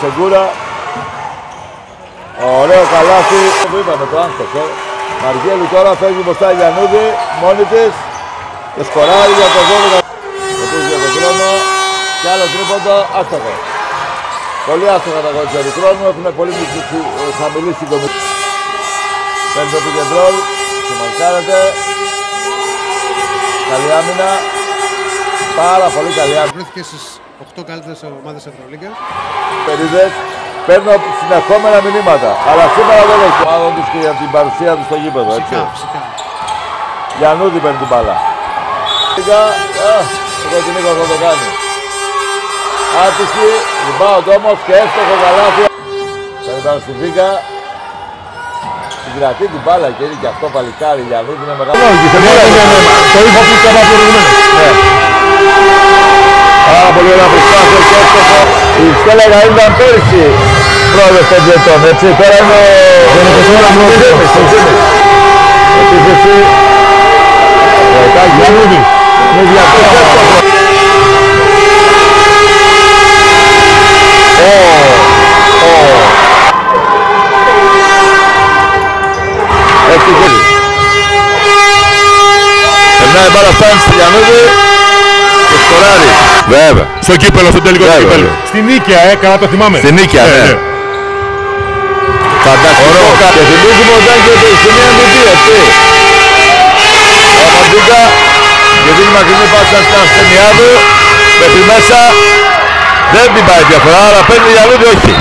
Σεγκούρα. Ωραίο καλάθι. Που είπαμε το άγχος. Μαργέλη τώρα φεύγει μπροστά η Γιαννούδη. Μόνη της. Και σκοράρει για το 12. Επίσης για τον χρόνο. Και άλλο τρίποντο. Άστοχο. Πολύ άστοχα τα κόντια του χρόνου. Έχουν πολύ χαμηλή συγκομιδή. Παίρνει το pick and roll. Συμμαρκάρεται. Καλή άμυνα. Πάρα πολύ καλή άμυνα. Βρέθηκε στις 8 καλύτερες ομάδες Ευρωλίγκα. Περίδες. Παίρνω συνεχόμενα μηνύματα. Αλλά σήμερα δεν έχει μάλλον τους και για την παρουσία του στο γήπεδο. Φυσικά, φυσικά. Γιαννούδη παίρνει την μπάλα. Εγώ την είπα θα το κάνει. Άτυχη, rebound όμως και εύστοχο καλάθι. Παίρνει στη Βίγκα. Συγκρατεί την μπάλα και είναι και αυτό παλικάρι. Γιαννούδη είναι μεγάλο. Το είπα που είπα προηγουμένως. Πάρα πολύ ωραία προσπάθεια και εύστοχο. Η Στέλλα ήταν πέρυσι πρόεδρος των Τζετών, έτσι. Τώρα είναι ο Τζίμις. Επίθεση. Γιαννούδη. Με διακός εύστοχο. Περνάει μπάλα, φτάνει στη Γιαννούδη και σκοράρει. Βέβαια. Στο κύπελο, στο τελικό του κύπελο. Στην Νίκαια, καλά το θυμάμαι. Στην Νίκαια, ναι. Φανταστικό. Και θυμίζουμε ότι ήταν και στη μία μηδή, έτσι. Ο Μαντίγκα και δίνει μακρινή πάσα στην ασθενειά του. Μέχρι μέσα δεν την πάει διαφορά, αλλά παίρνει η Γιαννούδη όχι.